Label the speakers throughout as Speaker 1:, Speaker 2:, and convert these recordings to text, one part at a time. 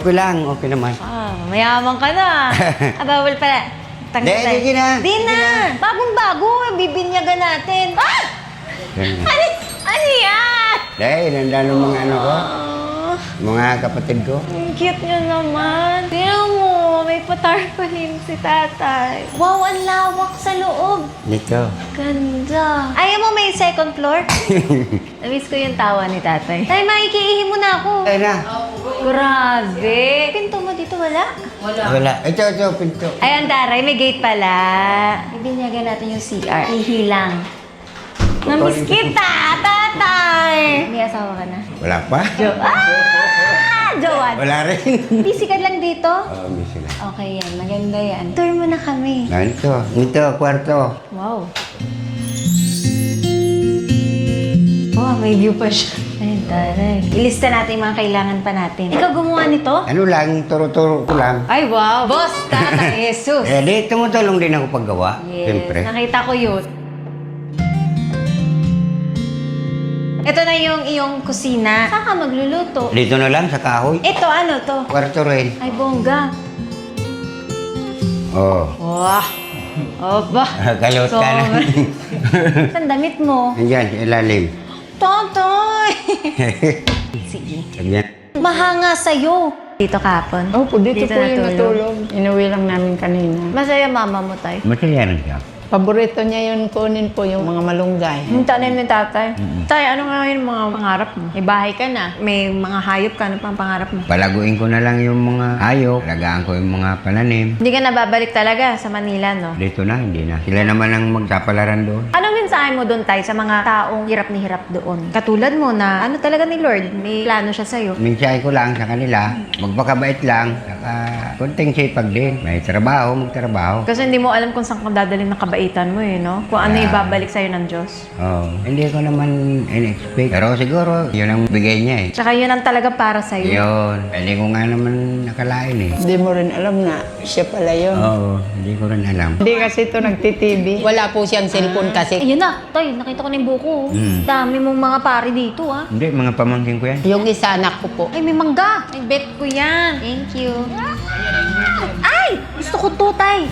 Speaker 1: Okay lang, okay naman.
Speaker 2: Ah, mayaman ka na. Bawal pala.
Speaker 1: Di na.
Speaker 2: Di na. Bagong-bago. Bibinyagan natin. Ah!
Speaker 1: Ganyan.
Speaker 2: Ano yan?
Speaker 1: Dahil, nandang ng mga ano ko, mga kapatid ko.
Speaker 2: Ang cute nyo naman. Tingnan mo, may patarpaling si tatay. Wow, ang lawak sa loob.
Speaker 1: Dito.
Speaker 2: Ganda. Ayaw mo may second floor? Namiss ko yung tawa ni tatay. Tay, makikiihi mo na ako.
Speaker 1: Ay na.
Speaker 2: Grabe. Pinto mo dito wala?
Speaker 1: Wala. Ito, pinto.
Speaker 2: Ay, ang daray, may gate pala. Ibinyagan natin yung CR. Ihilang. Namiss kita, tatay! May asawa ka na?
Speaker 1: Wala pa?
Speaker 2: Jowan!
Speaker 1: Wala rin.
Speaker 2: Busy ka lang dito?
Speaker 1: Oo, busy lang.
Speaker 2: Okay yan, maganda yan. Tour mo na kami.
Speaker 1: Ito, kwarto.
Speaker 2: Wow. Wow, may view pa siya. Ay, taray. Ilista natin yung mga kailangan pa natin. Ikaw gumawa nito?
Speaker 1: Ano lang, turo-turo ko lang.
Speaker 2: Ay, wow! Boss, tatay, Jesus!
Speaker 1: Di, tumutulong din ako paggawa. Siyempre.
Speaker 2: Nakita ko yun. Ito na yung iyong kusina. Saan ka magluluto?
Speaker 1: Dito na lang, sa kahoy.
Speaker 2: Ito, ano to?
Speaker 1: Kwarto rin.
Speaker 2: Ay, bongga.
Speaker 1: Oo.
Speaker 2: Wah! Oba!
Speaker 1: Kalot ka na.
Speaker 2: Saan damit mo?
Speaker 1: Andyan, sa ilalim.
Speaker 2: Totoy! Sige.
Speaker 1: Andyan.
Speaker 2: Mahanga sa'yo. Dito kapon.
Speaker 3: Opo, dito po yung natulog. Inuwi lang namin kanina.
Speaker 2: Masaya mama mo, tay.
Speaker 1: Masaya rin siya.
Speaker 3: Paborito niya yun kunin po yung mga malunggay.
Speaker 2: Yung tanin mo yung tatay. Tay, ano nga yung mga pangarap mo? May bahay ka na. May mga hayop ka. Ano pang pangarap mo?
Speaker 1: Palaguin ko na lang yung mga hayop. Lagaan ko yung mga pananim.
Speaker 2: Hindi ka nababalik talaga sa Manila, no?
Speaker 1: Dito na, hindi na. Sila naman ang magkapalaran doon.
Speaker 2: Anong mensahe mo doon, tay, sa mga taong hirap ni hirap doon? Katulad mo na, ano talaga ni Lord? May plano siya sa'yo.
Speaker 1: Minsay ko lang sa kanila, magpakabait lang, saka konting sipag din. May trabaho, magtrabaho.
Speaker 2: Kasi hindi mo alam kung saan kang dadalhin ng kabaitan mo, eh, no? Kung ano ibabalik sa'yo ng Diyos.
Speaker 1: Oo. Hindi ko naman in-expect. Pero siguro, yun ang bigay niya eh.
Speaker 2: Tsaka yun ang talaga para sa'yo.
Speaker 1: Yun. Hindi ko nga naman nakalain eh.
Speaker 3: Hindi mo rin alam na siya pala yun.
Speaker 1: Oo, hindi ko rin alam.
Speaker 3: Hindi kasi ito nagtitv. Wala po siyang cellphone kasi.
Speaker 2: Ayun na, tay, nakita ko na yung buko. Dami mong mga pari dito, ah.
Speaker 1: Hindi, mga pamangkin ko yan.
Speaker 3: Yung isa anak ko po.
Speaker 2: Ay, may mangga. Ay, bet ko yan. Thank you. Ay! Gusto ko to, tay.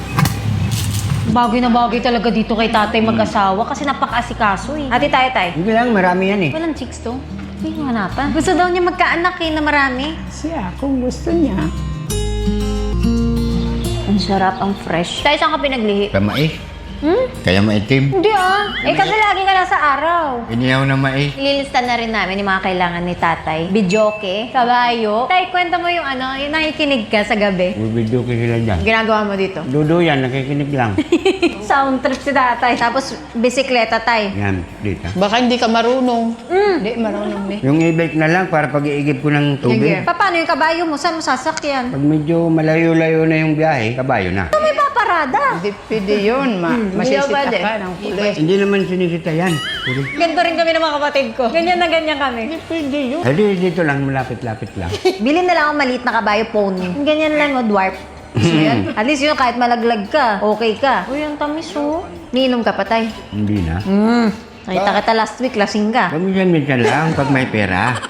Speaker 2: Bagay na bagay talaga dito kay tatay mag-asawa kasi napaka-asikaso eh. Ate tayo, tay.
Speaker 1: Hindi lang, marami yan eh.
Speaker 2: Walang chicks to. Hindi ko hanapan. Gusto daw niya magkaanak eh na marami.
Speaker 3: Siya, kung gusto niya.
Speaker 2: Ang sarap, ang fresh. Tayo, saan ka pinaglihi?
Speaker 1: Sa mais. Kaya maitim.
Speaker 2: Hindi ah. Eh kasi lagi ka nasa araw.
Speaker 1: Iniyaw na mais.
Speaker 2: Ililista na rin namin yung mga kailangan ni tatay. Bidyoke, kabayo. Tay, kwento mo yung ano, yung nakikinig ka sa gabi.
Speaker 1: Bubidyo ko sila dyan.
Speaker 2: Ginagawa mo dito.
Speaker 1: Dudo yan, nakikinig lang.
Speaker 2: Sound trip si tatay. Tapos, bisikleta, tay.
Speaker 1: Yan, dito.
Speaker 3: Baka hindi ka marunong. Hindi, marunong din.
Speaker 1: Yung e-bike na lang para pag-iigib ko ng tubig.
Speaker 2: Paano yung kabayo mo? Saan mo sasakyan?
Speaker 1: Pag medyo malayo-layo na yung biyahe, kabayo na.
Speaker 2: Ito may paparada.
Speaker 3: Hindi pwede yun. Masisita
Speaker 2: pwede.
Speaker 3: ka ng pulis.
Speaker 1: Hindi naman sinisita yan. Pwede.
Speaker 2: Ganito rin kami ng mga kapatid ko. Ganyan na ganyan kami.
Speaker 3: Hindi pwede yun.
Speaker 1: Hindi, dito lang, malapit-lapit lang.
Speaker 2: Bilhin na lang ako maliit na kabayo pony. Ganyan lang o dwarf. So yan. At least yun, kahit malaglag ka, okay ka. Uy, ang tamis oh. Niinom ka pa, tay.
Speaker 1: Hindi na.
Speaker 2: Nakita kita last week, lasing ka.
Speaker 1: Paminsan-minsan lang pag may pera.